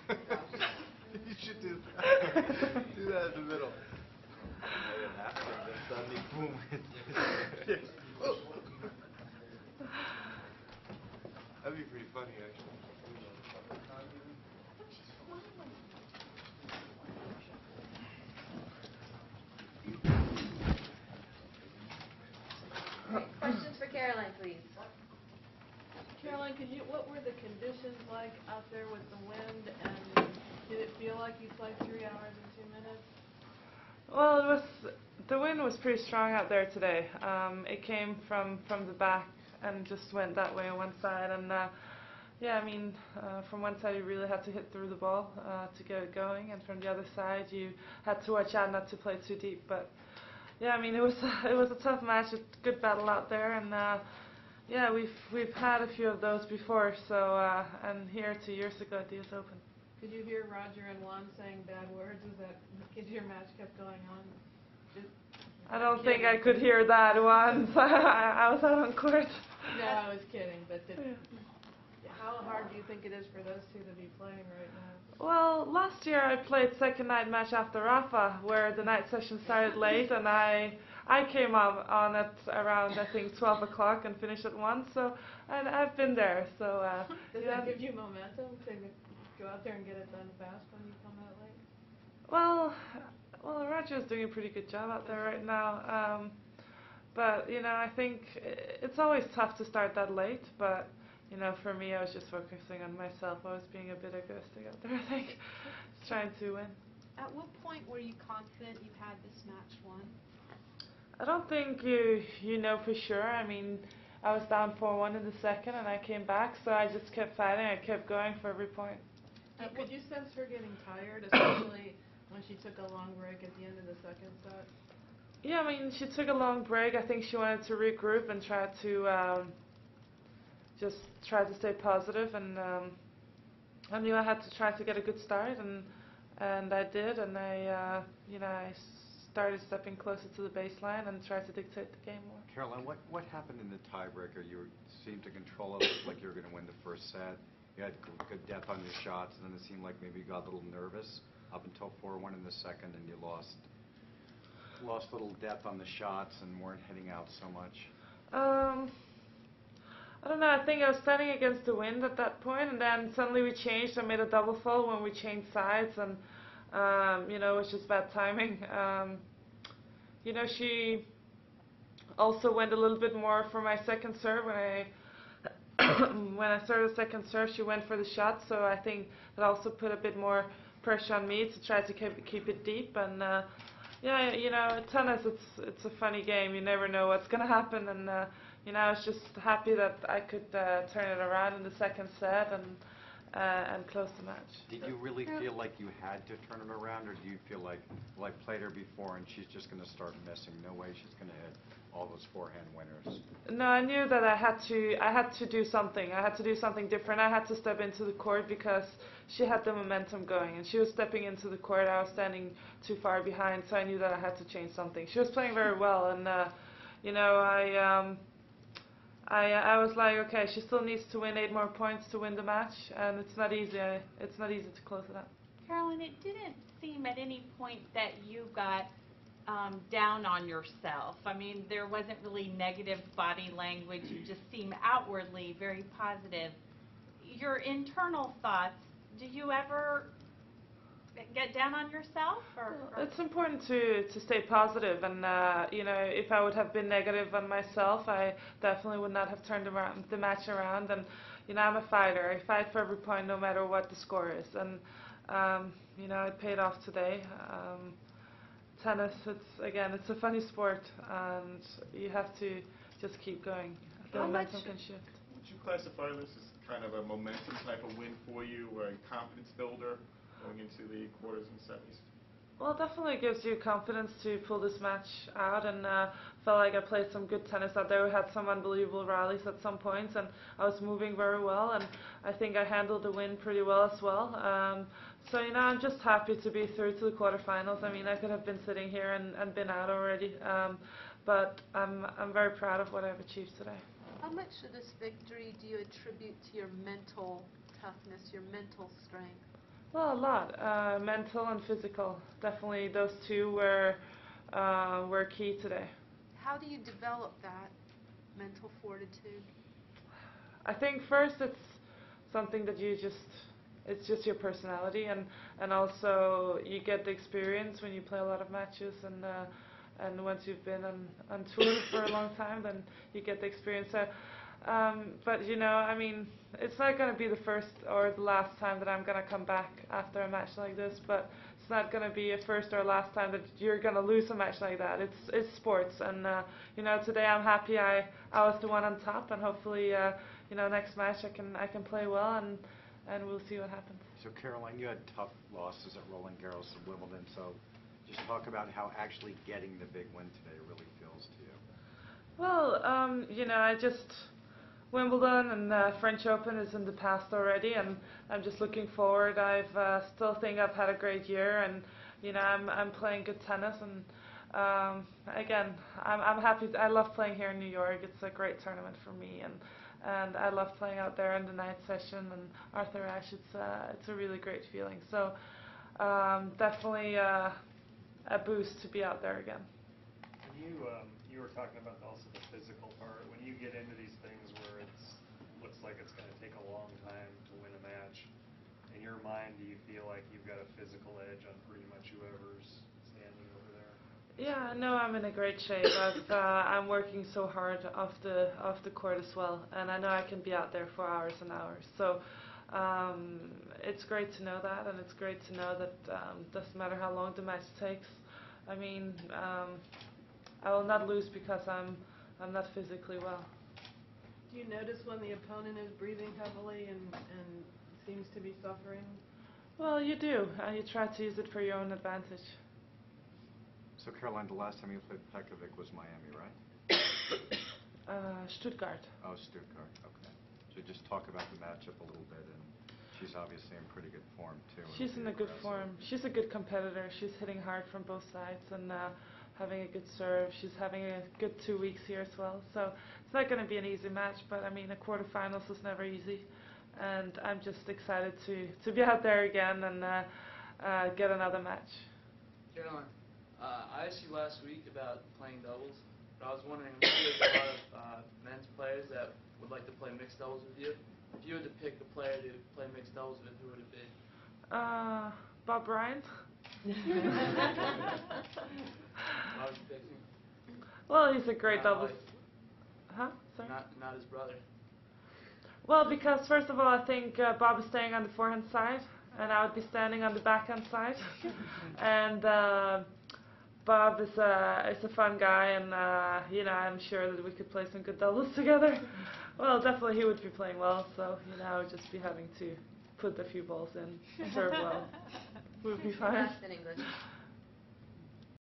You should do that. Do that in the middle. And then after, then suddenly, boom. That'd be pretty funny, actually. Questions for Caroline, please. Caroline, what were the conditions like out there with the wind, and did it feel like you played 3 hours and 2 minutes? Well, the wind was pretty strong out there today. It came from the back and just went that way on one side, and yeah, I mean, from one side you really had to hit through the ball to get it going, and from the other side you had to watch out not to play too deep. But yeah, I mean, it was a tough match, a good battle out there, and yeah, we've had a few of those before. So and here 2 years ago at the US Open. Could you hear Roger and Juan saying bad words as that your match kept going on? I don't think I could hear that once. I was out on court. No, I was kidding. But how hard do you think it is for those two to be playing right now? Well, last year I played second night match after Rafa, where the night session started late, and I came on at around, I think, 12 o'clock and finished at 1. So I've been there. So does that give you momentum to go out there and get it done fast when you come out late? Well, Roger's doing a pretty good job out there right now. But you know, I think it's always tough to start that late. But you know, for me, I was just focusing on myself. I was being a bit egoistic out there, I think, just trying to win. At what point were you confident you had this match won? I don't think you know for sure. I mean, I was down 4-1 in the second, and I came back, so I just kept fighting. I kept going for every point. Could you sense her getting tired, especially when she took a long break at the end of the second set? Yeah, I mean, she took a long break. I think she wanted to regroup and try to just try to stay positive, and I knew I had to try to get a good start, and I did, and I you know, I started stepping closer to the baseline and tried to dictate the game more. Caroline, what happened in the tiebreaker? You seemed to control it, looked like you were going to win the first set. You had good depth on your shots, and then it seemed like maybe you got a little nervous up until 4-1 in the second, and you lost a little depth on the shots and weren't hitting out so much. I don't know, I think I was standing against the wind at that point, and then suddenly we changed. I made a double fault when we changed sides, and you know, it was just bad timing. You know, she also went a little bit more for my second serve. When I started the second serve, she went for the shot, so I think that also put a bit more pressure on me to try to keep it deep. And yeah, you know, tennis, it's a funny game. You never know what's going to happen, and you know, I was just happy that I could turn it around in the second set and close the match. Did you really feel like you had to turn it around, or do you feel like, well, I played her before and she's just going to start missing? No way she's going to hit all those forehand winners. No, I knew that I had to do something. I had to do something different. I had to step into the court because she had the momentum going, and she was stepping into the court. I was standing too far behind, so I knew that I had to change something. She was playing very well, and you know, I was like, okay, she still needs to win 8 more points to win the match, and it's not easy. It's not easy to close it up. Caroline, it didn't seem at any point that you got down on yourself. I mean, there wasn't really negative body language. You just seem outwardly very positive. Your internal thoughts, do you ever get down on yourself? Or? It's important to stay positive, and you know, if I would have been negative on myself, I definitely would not have turned the match around. And you know, I'm a fighter. I fight for every point, no matter what the score is. And you know, it paid off today. Tennis, it's a funny sport, and you have to just keep going. The momentum can shift. Would you classify this as kind of a momentum type of win for you, or a confidence builder going into the quarters and semis? Well, it definitely gives you confidence to pull this match out, and felt like I played some good tennis out there. We had some unbelievable rallies at some points, and I was moving very well, and I think I handled the win pretty well as well. So, you know, I'm just happy to be through to the quarterfinals. I mean, I could have been sitting here and been out already, but I'm very proud of what I've achieved today. How much of this victory do you attribute to your mental toughness, your mental strength? Well, a lot. Mental and physical. Definitely those two were key today. How do you develop that mental fortitude? I think first it's something that it's just your personality, and also you get the experience when you play a lot of matches, and once you've been on tour for a long time, then you get the experience. So, but I mean, it's not going to be the first or the last time that I'm going to come back after a match like this, but it's not going to be a first or last time that you're going to lose a match like that. It's sports, and today I'm happy I was the one on top, and hopefully next match I can play well, and we'll see what happens. So Caroline, you had tough losses at Roland Garros and Wimbledon, so just talk about how actually getting the big win today really feels to you. Well, I just Wimbledon and French Open is in the past already, and I'm just looking forward. I've still think I've had a great year, and I'm playing good tennis, and again, I'm happy. I love playing here in New York. It's a great tournament for me, and I love playing out there in the night session and Arthur Ashe. It's a really great feeling. So definitely a boost to be out there again. And you were talking about also the physical part. When you get into these things where it looks like it's going to take a long time to win a match, in your mind, do you feel like you've got a physical edge on pretty much whoever's standing over there? Yeah, no, I'm in a great shape. I'm working so hard off the court as well, and I know I can be out there for hours and hours. So it's great to know that, and it's great to know that doesn't matter how long the match takes. I mean, I will not lose because I'm not physically well. Do you notice when the opponent is breathing heavily and seems to be suffering? Well, you do. You try to use it for your own advantage. So Caroline, the last time you played Pekovic was Miami, right? Stuttgart. Oh, Stuttgart, okay. So just talk about the matchup a little bit, and she's obviously in pretty good form too. She's in a good form. She's a good competitor. She's hitting hard from both sides and having a good serve. She's having a good 2 weeks here as well. So it's not going to be an easy match, but I mean, a quarterfinals is never easy. And I'm just excited to be out there again and get another match. Caroline, I asked you last week about playing doubles, but I was wondering, if there's a lot of men's players that would like to play mixed doubles with you. If you had to pick a player to play mixed doubles with, who would it be? Bob Bryant. Why would you pick him? Well, he's a great Not doubles. like- Huh? Sorry. Not his brother. Well, because first of all, I think Bob is staying on the forehand side, and I would be standing on the backhand side. And Bob is a fun guy, and I'm sure that we could play some good doubles together. Well, definitely he would be playing well, so I would just be having to put a few balls in, serve well. We'll be fine. Best in English.